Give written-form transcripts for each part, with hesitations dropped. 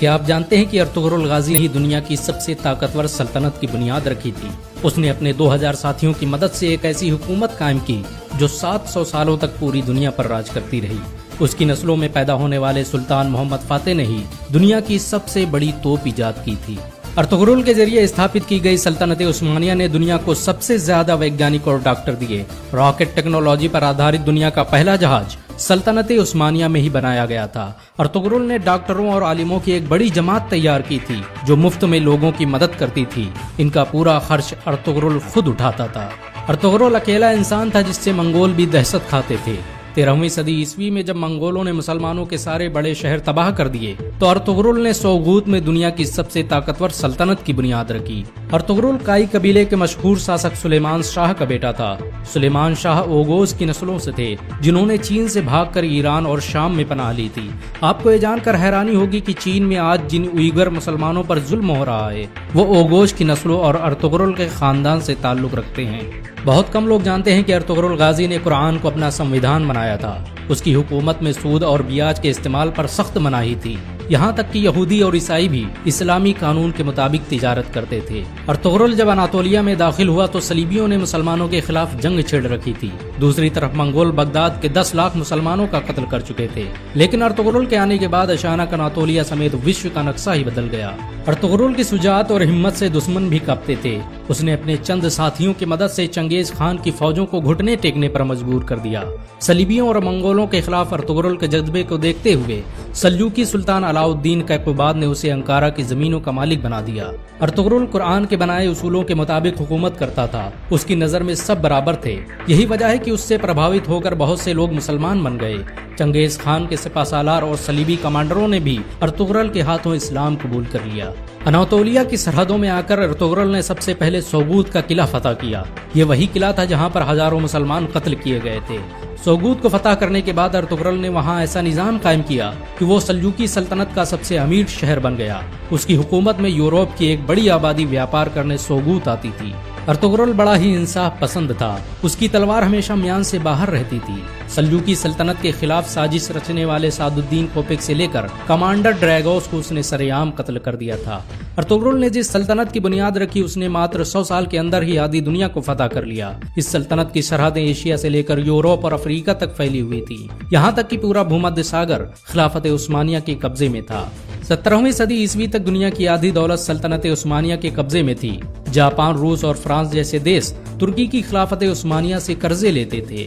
کیا آپ جانتے ہیں کہ ارطغرل غازی نے ہی دنیا کی سب سے طاقتور سلطنت کی بنیاد رکھی تھی؟ اس نے اپنے 2000 ساتھیوں کی مدد سے ایک ایسی حکومت قائم کی جو 700 سالوں تک پوری دنیا پر راج کرتی رہی۔ اس کی نسلوں میں پیدا ہونے والے سلطان محمد فاتح نے ہی دنیا کی سب سے بڑی توپ ایجاد کی تھی۔ ارطغرل کے ذریعے استھاپت کی گئی سلطنت عثمانیہ نے دنیا کو سب سے زیادہ ویگیانک اور ڈاکٹر دیے۔ راکٹ ٹیکنالوجی پر آدھارت دنیا کا پہلا جہاز سلطنت عثمانیہ میں ہی بنایا گیا تھا۔ ارطغرل نے ڈاکٹروں اور عالموں کی ایک بڑی جماعت تیار کی تھی جو مفت میں لوگوں کی مدد کرتی تھی۔ ان کا پورا خرچ ارطغرل خود اٹھاتا تھا۔ ارطغرل اکیلا انسان تھا جس سے منگول بھی دہشت کھاتے تھے۔ 13ویں صدی عیسوی میں جب منگولوں نے مسلمانوں کے سارے بڑے شہر تباہ کر دیے تو ارطغرل نے سوغوت میں دنیا کی سب سے طاقتور سلطنت کی بنیاد رکھی۔ ارطغرل کائی قبیلے کے مشہور شاسک سلیمان شاہ کا بیٹا تھا۔ سلیمان شاہ اوغوز کی نسلوں سے تھے جنہوں نے چین سے بھاگ کر ایران اور شام میں پناہ لی تھی۔ آپ کو یہ جان کر حیرانی ہوگی کہ چین میں آج جن اوئیگر مسلمانوں پر ظلم ہو رہا ہے وہ اوغوز کی نسلوں اور ارطغرل کے خاندان سے تعلق رکھتے ہیں۔ بہت کم لوگ جانتے ہیں کہ ارطغرل غازی نے قرآن کو اپنا سنویدھان بنایا تھا۔ اس کی حکومت میں سود اور بیاج کے استعمال پر سخت مناہی تھی، یہاں تک کہ یہودی اور عیسائی بھی اسلامی قانون کے مطابق تجارت کرتے تھے۔ ارطغرل جب اناطولیہ میں داخل ہوا تو صلیبیوں نے مسلمانوں کے خلاف جنگ چھیڑ رکھی تھی۔ دوسری طرف منگول بغداد کے 10 لاکھ مسلمانوں کا قتل کر چکے تھے، لیکن ارطغرل کے آنے کے بعد اچانک اناطولیہ سمیت وشو کا نقشہ ہی بدل گیا۔ ارطغرل کی شجاعت اور ہمت سے دشمن بھی کانپتے تھے۔ اس نے اپنے چند ساتھیوں کی مدد سے چنگیز خان کی فوجوں کو گھٹنے ٹیکنے پر مجبور کر دیا۔ صلیبیوں اور منگولوں کے خلاف ارطغرل کے جذبے کو دیکھتے ہوئے سلجوقی سلطان علاؤالدین کیقوباد نے اسے انکارا کی زمینوں کا مالک بنا دیا۔ ارطغرل قرآن کے بنائے اصولوں کے مطابق حکومت کرتا تھا۔ اس کی نظر میں سب برابر تھے، یہی وجہ ہے کہ اس سے پربھاوت ہو کر بہت سے لوگ مسلمان بن گئے۔ چنگیز خان کے سپہ سالار اور صلیبی کمانڈروں نے بھی ارطغرل کے ہاتھوں اسلام قبول کر لیا۔ اناطولیہ کی سرحدوں میں آ کر ارطغرل نے سب سے پہلے سوغوت کا قلعہ فتح کیا۔ یہ وہی قلعہ تھا جہاں پر ہزاروں مسلمان قتل کیے گئے تھے۔ سوغوت کو فتح کرنے کے بعد ارطغرل نے وہاں ایسا نظام قائم کیا کہ وہ سلجوقی سلطنت کا سب سے امیر شہر بن گیا۔ اس کی حکومت میں یورپ کی ایک بڑی آبادی ویاپار کرنے سوغوت آتی تھی۔ ارطغرل بڑا ہی انصاف پسند تھا۔ اس کی تلوار ہمیشہ میان سے باہر رہتی تھی۔ سلجوقی سلطنت کے خلاف سازش رچنے والے سعد الدین کوپک سے لے کر کمانڈر ڈریگوس کو اس نے سرے عام قتل کر دیا تھا۔ ارطغرل نے جس سلطنت کی بنیاد رکھی اس نے ماتر 100 سال کے اندر ہی آدھی دنیا کو فتح کر لیا۔ اس سلطنت کی سرحدیں ایشیا سے لے کر یورپ اور افریقہ تک پھیلی ہوئی تھی، یہاں تک کہ پورا بھومدھیہ ساگر خلافت عثمانیہ کے قبضے میں تھا۔ 17ویں صدی عیسوی تک دنیا کی آدھی دولت سلطنت عثمانیہ کے قبضے میں تھی۔ جاپان، روس اور فرانس جیسے دیش ترکی کی خلافت عثمانیہ سے قرضے لیتے تھے۔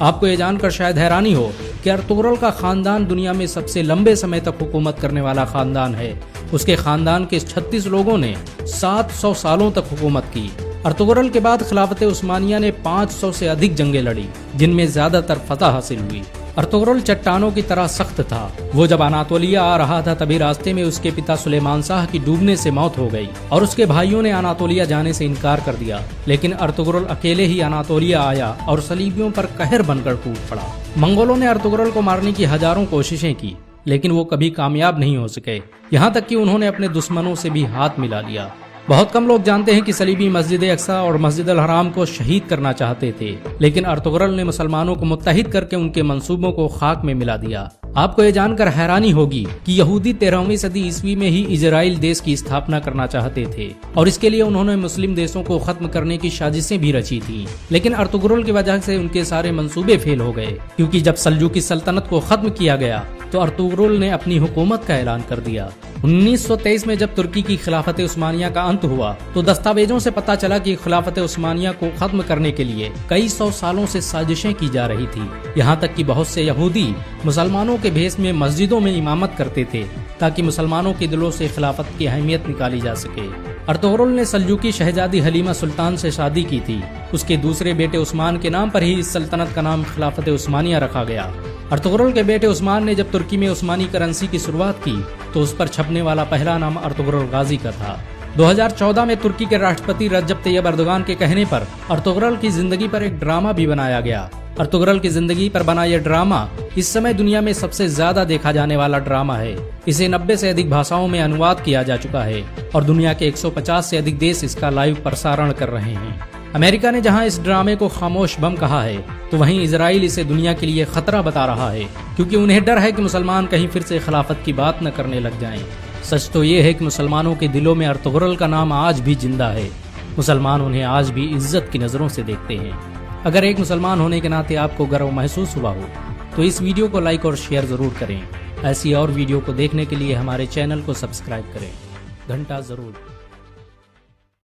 آپ کو یہ جان کر شاید حیرانی ہو کہ ارطغرل کا خاندان دنیا میں سب سے لمبے سمے تک حکومت کرنے والا خاندان ہے۔ اس کے خاندان کے 36 لوگوں نے 700 سالوں تک حکومت کی۔ ارطغرل کے بعد خلافت عثمانیہ نے 500 سے ادھک جنگیں لڑی جن میں زیادہ تر فتح حاصل ہوئی۔ ارطغرل چٹانوں کی طرح سخت تھا۔ وہ جب اناطولیہ آ رہا تھا تبھی راستے میں اس کے پتا سلیمان شاہ کی ڈوبنے سے موت ہو گئی اور اس کے بھائیوں نے اناطولیہ جانے سے انکار کر دیا، لیکن ارطغرل اکیلے ہی اناطولیہ آیا اور صلیبیوں پر قہر بن کر ٹوٹ پڑا۔ منگولوں نے ارطغرل کو مارنے کی ہزاروں کوششیں کی لیکن وہ کبھی کامیاب نہیں ہو سکے، یہاں تک کہ انہوں نے اپنے دشمنوں سے بھی ہاتھ ملا لیا۔ بہت کم لوگ جانتے ہیں کہ صلیبی مسجد اقصی اور مسجد الحرام کو شہید کرنا چاہتے تھے، لیکن ارطغرل نے مسلمانوں کو متحد کر کے ان کے منصوبوں کو خاک میں ملا دیا۔ آپ کو یہ جان کر حیرانی ہوگی کہ یہودی 13ویں صدی عیسوی میں ہی اسرائیل دیش کی استھاپنا کرنا چاہتے تھے اور اس کے لیے انہوں نے مسلم دیشوں کو ختم کرنے کی سازشیں بھی رچی تھیں، لیکن ارطغرل کی وجہ سے ان کے سارے منصوبے فیل ہو گئے، کیونکہ جب سلجوقی سلطنت کو ختم کیا گیا تو ارطغرل نے اپنی حکومت کا اعلان کر دیا۔ 1923 میں جب ترکی کی خلافت عثمانیہ کا انت ہوا تو دستاویزوں سے پتہ چلا کہ خلافت عثمانیہ کو ختم کرنے کے لیے کئی 100 سالوں سے سازشیں کی جا رہی تھی، یہاں تک کہ بہت سے یہودی مسلمانوں کے بھیس میں مسجدوں میں امامت کرتے تھے تاکہ مسلمانوں کے دلوں سے خلافت کی اہمیت نکالی جا سکے۔ ارطغرل نے سلجوقی شہزادی حلیمہ سلطان سے شادی کی تھی۔ اس کے دوسرے بیٹے عثمان کے نام پر ہی اس سلطنت کا نام خلافت عثمانیہ رکھا گیا۔ ارطغرل کے بیٹے عثمان نے جب ترکی میں عثمانی کرنسی کی شروعات کی تو اس پر چھپنے والا پہلا نام ارطغرل غازی کا تھا۔ 2014 میں ترکی کے راشٹرپتی رجب طیب اردوغان کے کہنے پر ارطغرل کی زندگی پر ایک ڈرامہ بھی بنایا گیا۔ ارطغرل کی زندگی پر بنا یہ ڈرامہ اس سمے دنیا میں سب سے زیادہ دیکھا جانے والا ڈرامہ ہے۔ اسے 90 سے ادھک بھاشاؤں میں انواد کیا جا چکا ہے اور دنیا کے 150 سے ادھک دیش اس کا لائیو پرسارن کر رہے ہیں۔ امریکہ نے جہاں اس ڈرامے کو خاموش بم کہا ہے تو وہیں اسرائیل اسے دنیا کے لیے خطرہ بتا رہا ہے، کیونکہ انہیں ڈر ہے کہ مسلمان کہیں پھر سے خلافت کی بات نہ کرنے لگ جائیں۔ سچ تو یہ ہے کہ مسلمانوں کے دلوں میں ارطغرل کا نام آج بھی زندہ ہے، مسلمان انہیں آج بھی عزت کی نظروں سے دیکھتے ہیں۔ اگر ایک مسلمان ہونے کے ناطے آپ کو گرو محسوس ہوا ہو تو اس ویڈیو کو لائک اور شیئر ضرور کریں۔ ایسی اور ویڈیو کو دیکھنے کے لیے ہمارے چینل کو سبسکرائب کریں، گھنٹا ضرور